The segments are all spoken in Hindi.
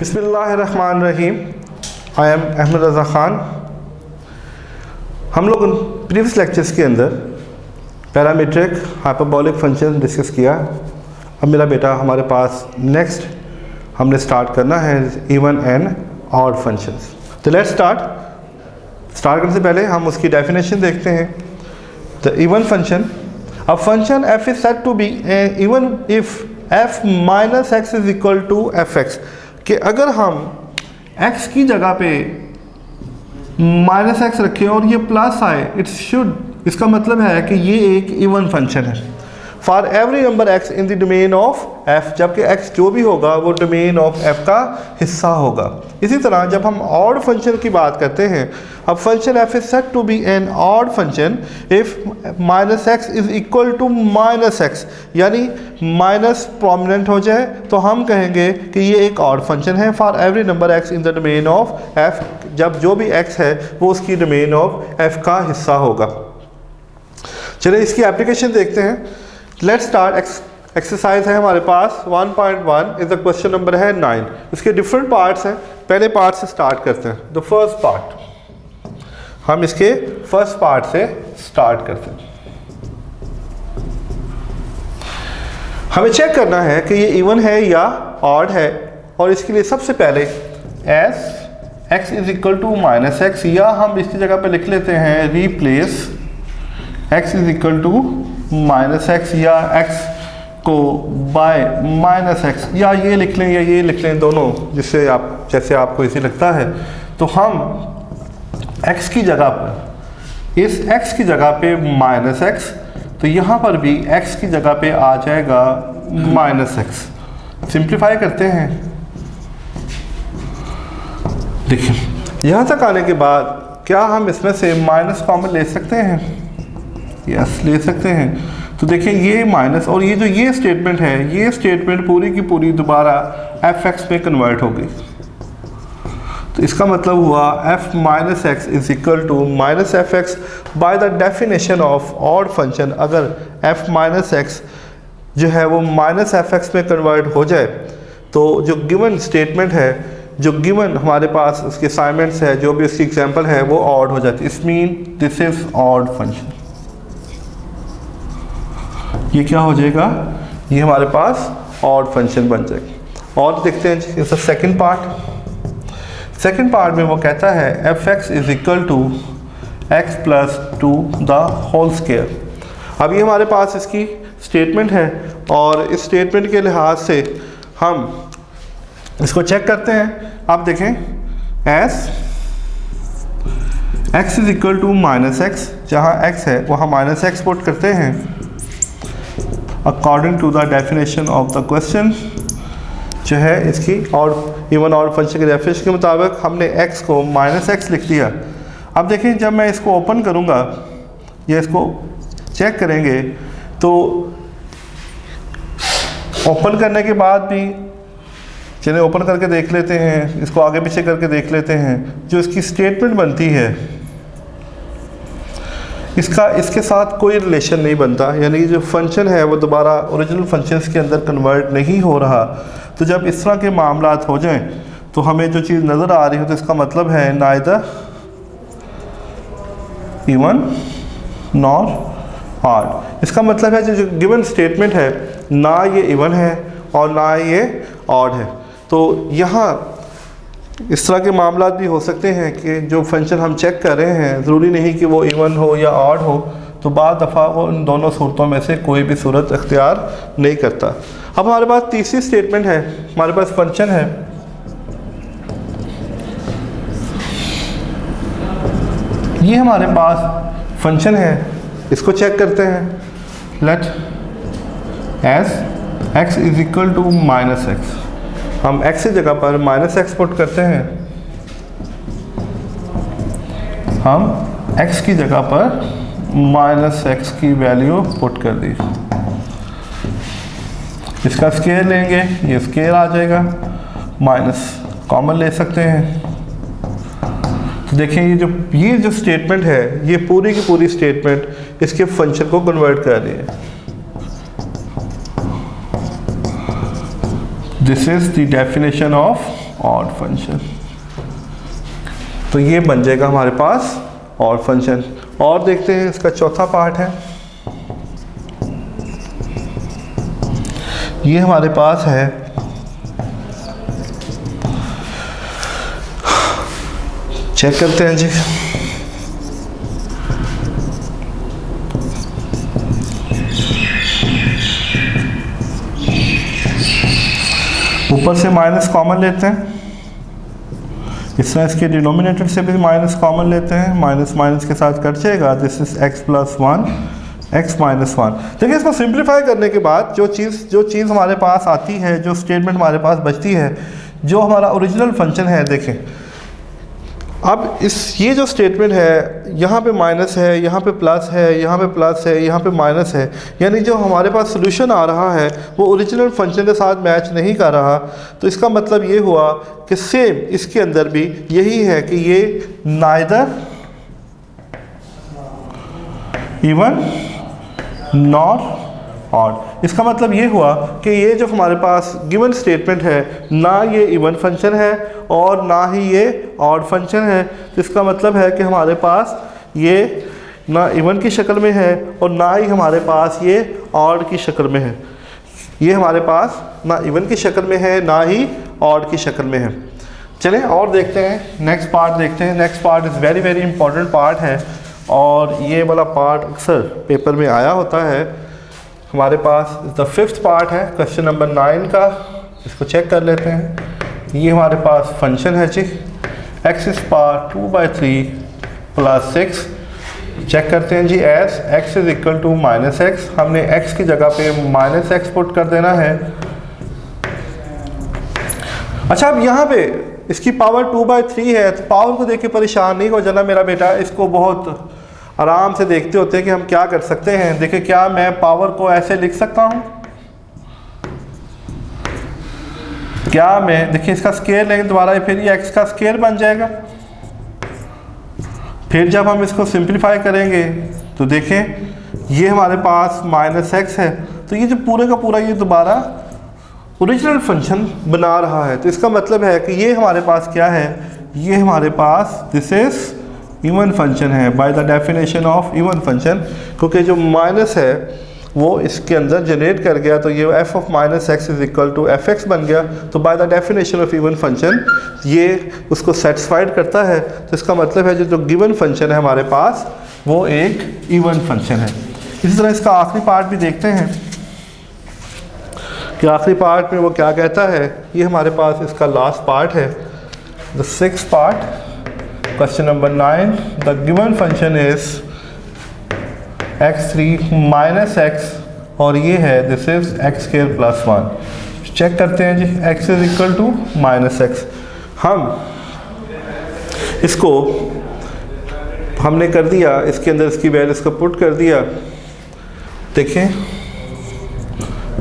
बिस्मिल्लाहिर्रहमानिर्रहीम। आई एम अहमद रज़ा ख़ान। हम लोग प्रीवियस लेक्चर्स के अंदर पैरामीट्रिक हाइपरबोलिक फंक्शन डिस्कस किया। अब मेरा बेटा हमारे पास नेक्स्ट हमने स्टार्ट करना है इवन एंड ऑड फंक्शंस। तो लेट्स स्टार्ट करने से पहले हम उसकी डेफिनेशन देखते हैं। The even function, a function f is said to be even if f minus x is equal to fx, कि अगर हम x की जगह पे माइनस एक्स रखें और ये प्लस आए, इट्स शुड, इसका मतलब है कि ये एक इवन फंक्शन है for every number x in the domain of f, जबकि x जो भी होगा वो डोमेन ऑफ f का हिस्सा होगा। इसी तरह जब हम ऑड फंक्शन की बात करते हैं, अब function f is said to be an odd function if minus x is equal to minus X, यानी माइनस प्रोमिनेंट हो जाए तो हम कहेंगे कि ये एक ऑड फंक्शन है for every number x in the domain of f, जब जो भी x है वो उसकी डोमेन ऑफ f का हिस्सा होगा। चलिए इसकी एप्लीकेशन देखते हैं। Let's start. एक्सरसाइज है हमारे पास 1.1 इज द क्वेश्चन नंबर है 9। इसके डिफरेंट पार्ट्स हैं। पहले पार्ट से स्टार्ट करते हैं। द फर्स्ट पार्ट, हम इसके फर्स्ट पार्ट से स्टार्ट करते हैं। हमें चेक करना है कि ये इवन है या ऑड है, और इसके लिए सबसे पहले S x is equal to minus x, या हम इसकी जगह पे लिख लेते हैं replace x is equal to minus x, या x को बाय माइनस एक्स, या ये लिख लें या ये लिख लें, दोनों जिससे आप जैसे आपको इसी लगता है। तो हम x की जगह पर, इस x की जगह पे माइनस एक्स, तो यहाँ पर भी x की जगह पे आ जाएगा माइनस एक्स। सिंप्लीफाई करते हैं। देखिए यहाँ तक आने के बाद क्या हम इसमें से माइनस कॉमन ले सकते हैं? यस, ले सकते हैं। तो देखिए ये माइनस और ये जो ये स्टेटमेंट है, ये स्टेटमेंट पूरी की पूरी दोबारा एफ एक्स में कन्वर्ट हो गई। तो इसका मतलब हुआ f minus x is equal to minus f x by the definition of odd function. अगर f माइनस एक्स जो है वो माइनस एफ एक्स में कन्वर्ट हो जाए तो जो गिवन स्टेटमेंट है, जो गिवन हमारे पास उसके असाइनमेंट्स है, जो भी उसकी एग्जाम्पल है, वो ऑड हो जाती है। इस mean this is odd function. ये क्या हो जाएगा? ये हमारे पास ऑड फंक्शन बन जाएगा। और देखते हैं इसका सेकंड पार्ट। सेकंड पार्ट में वो कहता है f x is equal to x plus two the whole square. अब ये हमारे पास इसकी स्टेटमेंट है, और इस स्टेटमेंट के लिहाज से हम इसको चेक करते हैं। आप देखें S x is equal to minus x, जहाँ एक्स है वहाँ माइनस एक्स पुट करते हैं according to the definition of the question, जो है इसकी और इवन ऑड फंक्शन के डेफिनेशन के मुताबिक हमने x को माइनस एक्स लिख दिया। अब देखें जब मैं इसको ओपन करूँगा या इसको चेक करेंगे, तो ओपन करने के बाद भी, चलिए ओपन करके देख लेते हैं, इसको आगे पीछे करके देख लेते हैं। जो इसकी स्टेटमेंट बनती है इसका इसके साथ कोई रिलेशन नहीं बनता, यानी कि जो फंक्शन है वो दोबारा ओरिजिनल फंक्शंस के अंदर कन्वर्ट नहीं हो रहा। तो जब इस तरह के मामलात हो जाएं तो हमें जो चीज़ नज़र आ रही हो, तो इसका मतलब है नाइदर इवन नॉर ऑड। इसका मतलब है जो गिवन स्टेटमेंट है ना ये इवन है और ना ये ऑड है। तो यहाँ इस तरह के मामला भी हो सकते हैं कि जो फंक्शन हम चेक कर रहे हैं ज़रूरी नहीं कि वो इवन हो या ऑड हो, तो बाद दफ़ा वो इन दोनों सूरतों में से कोई भी सूरत अख्तियार नहीं करता। अब हमारे पास तीसरी स्टेटमेंट है, हमारे पास फंक्शन है। ये हमारे पास फंक्शन है, इसको चेक करते हैं। Let S x is equal to minus x, हम x की जगह पर माइनस एक्स पुट करते हैं। हम x की जगह पर माइनस एक्स की वैल्यू पुट कर दी। इसका स्केयर लेंगे, ये स्केयर आ जाएगा, माइनस कॉमन ले सकते हैं। तो देखें ये जो स्टेटमेंट है, ये पूरी की पूरी स्टेटमेंट इसके फंक्शन को कन्वर्ट कर रही है। This is the definition of odd function. तो ये बन जाएगा हमारे पास ऑड फंक्शन। और देखते हैं इसका चौथा पार्ट है, ये हमारे पास है चेक करते हैं जी। ऊपर से माइनस कॉमन लेते हैं, इस तरह इसके डिनोमिनेटर से भी माइनस कॉमन लेते हैं, माइनस माइनस के साथ कट जाएगा। This is x plus 1 x minus 1। देखिए इसको सिंप्लीफाई करने के बाद जो चीज़ हमारे पास आती है, जो स्टेटमेंट हमारे पास बचती है, जो हमारा ओरिजिनल फंक्शन है, देखें अब ये जो स्टेटमेंट है, यहाँ पे माइनस है, यहाँ पे प्लस है, यहाँ पे प्लस है, यहाँ पे माइनस है, यानी जो हमारे पास सोल्यूशन आ रहा है वो ओरिजिनल फंक्शन के साथ मैच नहीं कर रहा। तो इसका मतलब ये हुआ कि सेम इसके अंदर भी यही है कि ये नाइदर इवन नॉट ऑड। इसका मतलब ये हुआ कि ये जो हमारे पास गिवन स्टेटमेंट है, ना ये इवन फंक्शन है और ना ही ये ऑड फंक्शन है। तो इसका मतलब है कि हमारे पास ये ना इवन की शक्ल में है और ना ही हमारे पास ये ऑड की शक्ल में है। ये हमारे पास ना इवन की शक्ल में है, ना ही ऑड की शक्ल में है। चलें और देखते हैं, नेक्स्ट पार्ट देखते हैं। Next part is very very important part है और ये वाला पार्ट अक्सर पेपर में आया होता है। हमारे पास द फिफ्थ पार्ट है क्वेश्चन नंबर 9 का, इसको चेक कर लेते हैं। ये हमारे पास फंक्शन है जी, x is power 2/3 plus 6। Check करते हैं जी, as x is equal to minus x, हमने x की जगह पे माइनस एक्स पुट कर देना है। अच्छा, अब यहाँ पे इसकी पावर 2/3 है, तो पावर को देख के परेशान नहीं हो जाना मेरा बेटा, इसको बहुत आराम से देखते होते हैं कि हम क्या कर सकते हैं। देखिए, क्या मैं पावर को ऐसे लिख सकता हूँ? क्या मैं, देखिए इसका स्केयर लेंगे दोबारा, फिर ये x का स्केयर बन जाएगा। फिर जब हम इसको सिंप्लीफाई करेंगे तो देखें ये हमारे पास माइनस एक्स है, तो ये जो पूरे का पूरा ये दोबारा ओरिजिनल फंक्शन बना रहा है। तो इसका मतलब है कि ये हमारे पास क्या है, ये हमारे पास दिस इज इवन फंक्शन है bye the definition of even function, क्योंकि जो माइनस है वो इसके अंदर जनरेट कर गया, तो ये f of minus x is equal to f x बन गया। तो by the definition of even function ये उसको सेटिस्फाइड करता है। तो इसका मतलब है जो गिवन फंक्शन है हमारे पास वो एक इवन फंक्शन है। इसी तरह इसका आखिरी पार्ट भी देखते हैं कि आखिरी पार्ट में वो क्या कहता है। ये हमारे पास इसका लास्ट पार्ट है, the sixth part, question number 9। The given function is x3 minus x और ये है this is x square plus 1। Check करते हैं जी, x is equal to minus x. हम इसको हमने कर दिया, इसके अंदर इसकी वैल्यूज को पुट कर दिया। देखें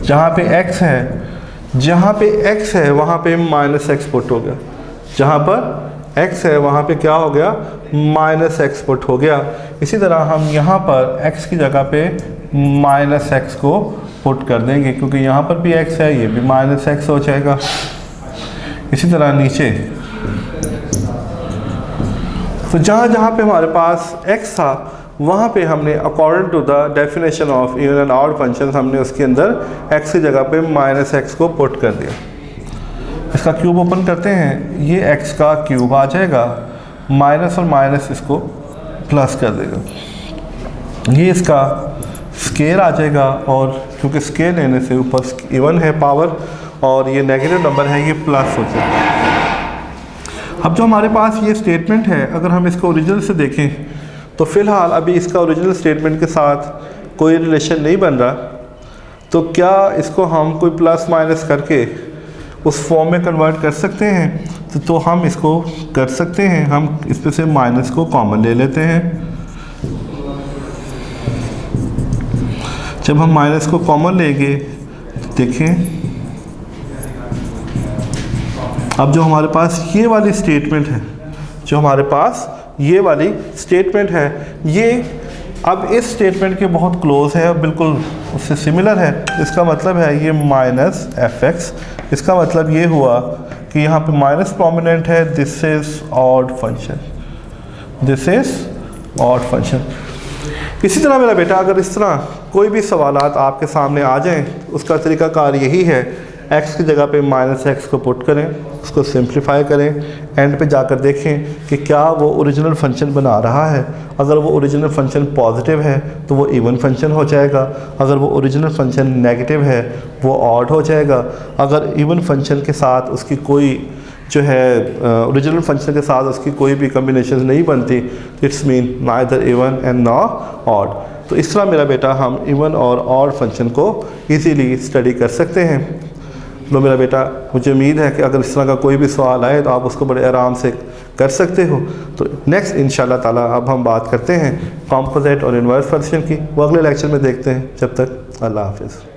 जहाँ पे x है, जहाँ पे x है वहाँ पे माइनस एक्स पुट हो गया, जहाँ पर x है वहाँ पे क्या हो गया, माइनस एक्स पुट हो गया। इसी तरह हम यहाँ पर x की जगह पे माइनस एक्स को पुट कर देंगे, क्योंकि यहाँ पर भी x है, ये भी माइनस एक्स हो जाएगा। इसी तरह नीचे तो जहाँ जहाँ पे हमारे पास x था वहाँ पे हमने according to the definition of even and odd function हमने उसके अंदर x की जगह पे माइनस एक्स को पुट कर दिया। इसका क्यूब ओपन करते हैं, ये x का क्यूब आ जाएगा, माइनस और माइनस इसको प्लस कर देगा, ये इसका स्केयर आ जाएगा। और क्योंकि स्केयर लेने से ऊपर इवन है पावर और ये नेगेटिव नंबर है, ये प्लस हो जाएगा। अब जो हमारे पास ये स्टेटमेंट है, अगर हम इसको ओरिजिनल से देखें तो फ़िलहाल अभी इसका ओरिजिनल स्टेटमेंट के साथ कोई रिलेशन नहीं बन रहा। तो क्या इसको हम कोई प्लस माइनस करके उस फॉर्म में कन्वर्ट कर सकते हैं? तो हम इसको कर सकते हैं, हम इस पे से माइनस को कॉमन ले लेते हैं। जब हम माइनस को कॉमन लेंगे तो देखें, अब जो हमारे पास ये वाली स्टेटमेंट है, जो हमारे पास ये वाली स्टेटमेंट है, ये अब इस स्टेटमेंट के बहुत क्लोज है, बिल्कुल उससे सिमिलर है। इसका मतलब है ये माइनस एफ एक्स, इसका मतलब ये हुआ कि यहाँ पे माइनस प्रोमिनेंट है, this is odd function, this is odd function. इसी तरह मेरा बेटा अगर इस तरह कोई भी सवालात आपके सामने आ जाएं, उसका तरीकाकार यही है, x की जगह पे माइनस एक्स को पुट करें, उसको सिंप्लीफाई करें, एंड पे जाकर देखें कि क्या वो ओरिजिनल फंक्शन बना रहा है। अगर वो ओरिजिनल फंक्शन पॉजिटिव है तो वो इवन फंक्शन हो जाएगा, अगर वो ओरिजिनल फंक्शन नेगेटिव है वो ऑड हो जाएगा। अगर इवन फंक्शन के साथ उसकी कोई जो है ओरिजिनल फंक्शन के साथ उसकी कोई भी कम्बिनेशन नहीं बनती, it's mean neither even and not odd. तो इस तरह मेरा बेटा हम इवन और ऑड फंक्शन को इजीली स्टडी कर सकते हैं। लो मेरा बेटा, मुझे उम्मीद है कि अगर इस तरह का कोई भी सवाल आए तो आप उसको बड़े आराम से कर सकते हो। तो नेक्स्ट इंशाल्लाह ताला अब हम बात करते हैं कॉम्पोजिट और इन्वर्स फंक्शन की, वो अगले लेक्चर में देखते हैं। जब तक अल्लाह हाफिज़।